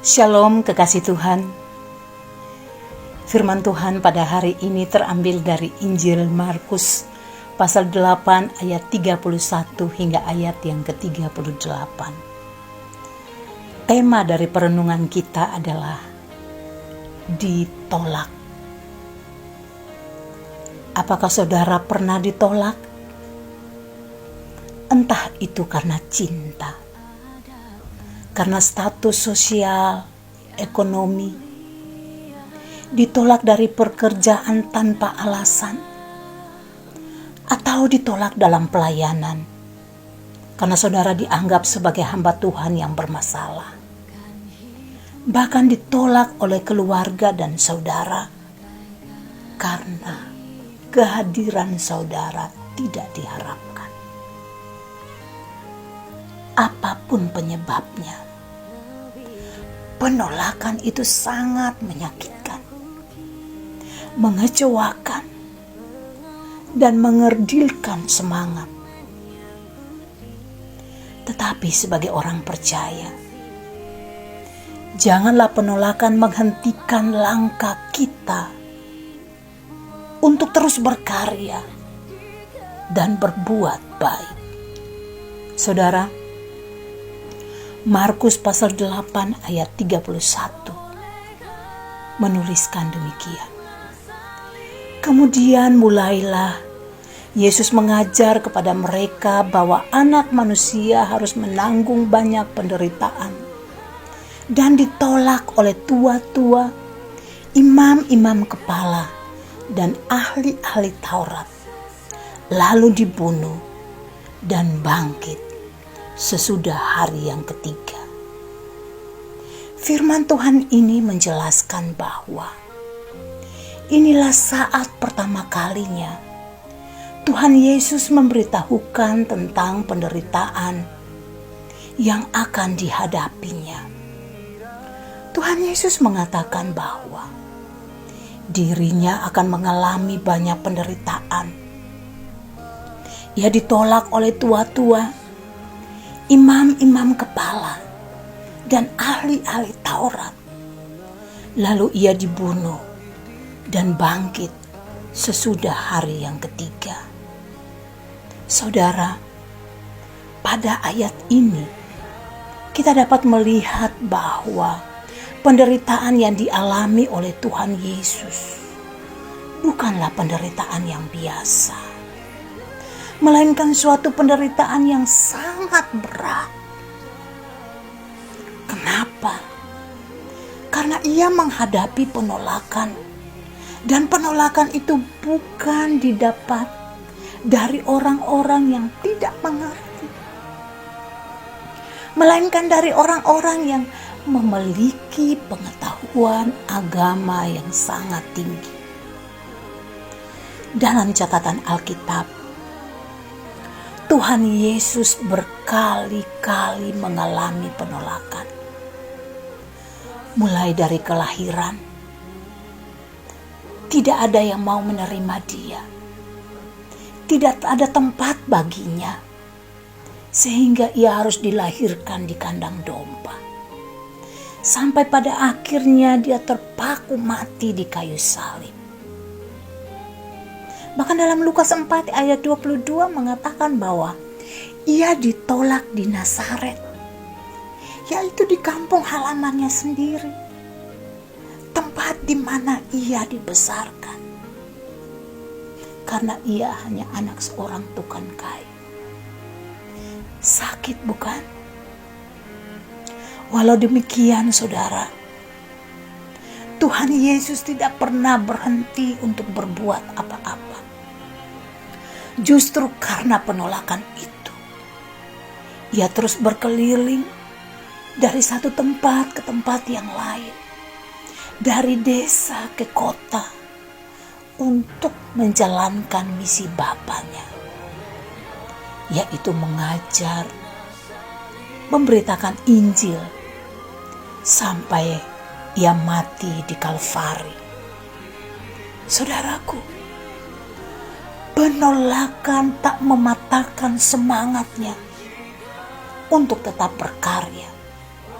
Shalom kekasih Tuhan. Firman Tuhan pada hari ini terambil dari Injil Markus pasal 8 ayat 31 hingga ayat yang ke-38. Tema dari perenungan kita adalah ditolak. Apakah saudara pernah ditolak? Entah itu karena cinta, karena status sosial, ekonomi, ditolak dari pekerjaan tanpa alasan, atau ditolak dalam pelayanan, karena saudara dianggap sebagai hamba Tuhan yang bermasalah. Bahkan ditolak oleh keluarga dan saudara, karena kehadiran saudara tidak diharapkan. Apapun penyebabnya, penolakan itu sangat menyakitkan, mengecewakan, dan mengerdilkan semangat. Tetapi sebagai orang percaya, janganlah penolakan menghentikan langkah kita untuk terus berkarya dan berbuat baik. Saudara, Markus pasal 8 ayat 31 menuliskan demikian. Kemudian mulailah Yesus mengajar kepada mereka bahwa anak manusia harus menanggung banyak penderitaan dan ditolak oleh tua-tua, imam-imam kepala, dan ahli-ahli Taurat, lalu dibunuh dan bangkit sesudah hari yang ketiga. Firman Tuhan ini menjelaskan bahwa inilah saat pertama kalinya Tuhan Yesus memberitahukan tentang penderitaan yang akan dihadapinya. Tuhan Yesus mengatakan bahwa dirinya akan mengalami banyak penderitaan. Ia ditolak oleh tua-tua, imam-imam kepala, dan ahli-ahli Taurat. Lalu ia dibunuh dan bangkit sesudah hari yang ketiga. Saudara, pada ayat ini kita dapat melihat bahwa penderitaan yang dialami oleh Tuhan Yesus bukanlah penderitaan yang biasa, melainkan suatu penderitaan yang sangat berat. Kenapa? Karena ia menghadapi penolakan, dan penolakan itu bukan didapat dari orang-orang yang tidak mengerti, melainkan dari orang-orang yang memiliki pengetahuan agama yang sangat tinggi. Dalam catatan Alkitab, Tuhan Yesus berkali-kali mengalami penolakan. Mulai dari kelahiran, tidak ada yang mau menerima dia. Tidak ada tempat baginya, sehingga ia harus dilahirkan di kandang domba. Sampai pada akhirnya dia terpaku mati di kayu salib. Bahkan dalam Lukas 4 ayat 22 mengatakan bahwa ia ditolak di Nazaret, yaitu di kampung halamannya sendiri, tempat di mana ia dibesarkan. Karena ia hanya anak seorang tukang kayu. Sakit bukan? Walau demikian saudara, Tuhan Yesus tidak pernah berhenti untuk berbuat apa-apa. Justru karena penolakan itu, ia terus berkeliling dari satu tempat ke tempat yang lain, dari desa ke kota, untuk menjalankan misi Bapanya, yaitu mengajar, memberitakan Injil, sampai ia mati di Kalvari. Saudaraku, penolakan tak mematahkan semangatnya untuk tetap berkarya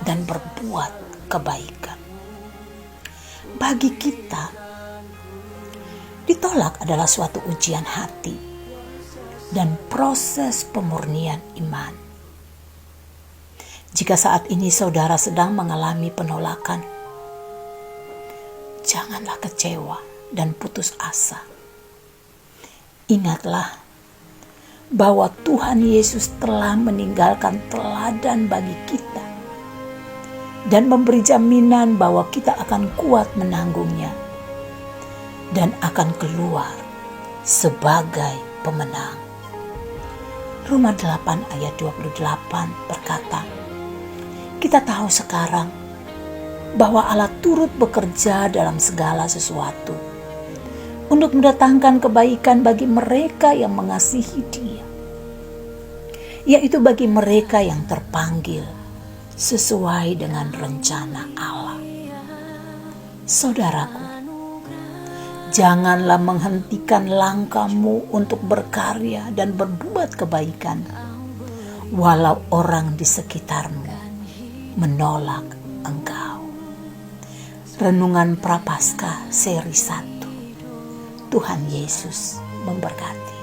dan berbuat kebaikan. Bagi kita, ditolak adalah suatu ujian hati dan proses pemurnian iman. Jika saat ini saudara sedang mengalami penolakan, janganlah kecewa dan putus asa. Ingatlah bahwa Tuhan Yesus telah meninggalkan teladan bagi kita dan memberi jaminan bahwa kita akan kuat menanggungnya dan akan keluar sebagai pemenang. Roma 8 ayat 28 berkata, kita tahu sekarang bahwa Allah turut bekerja dalam segala sesuatu untuk mendatangkan kebaikan bagi mereka yang mengasihi Dia, yaitu bagi mereka yang terpanggil sesuai dengan rencana Allah. Saudaraku, janganlah menghentikan langkahmu untuk berkarya dan berbuat kebaikan, walau orang di sekitarmu menolak engkau. Renungan Prapaskah seri 1. Tuhan Yesus memberkati.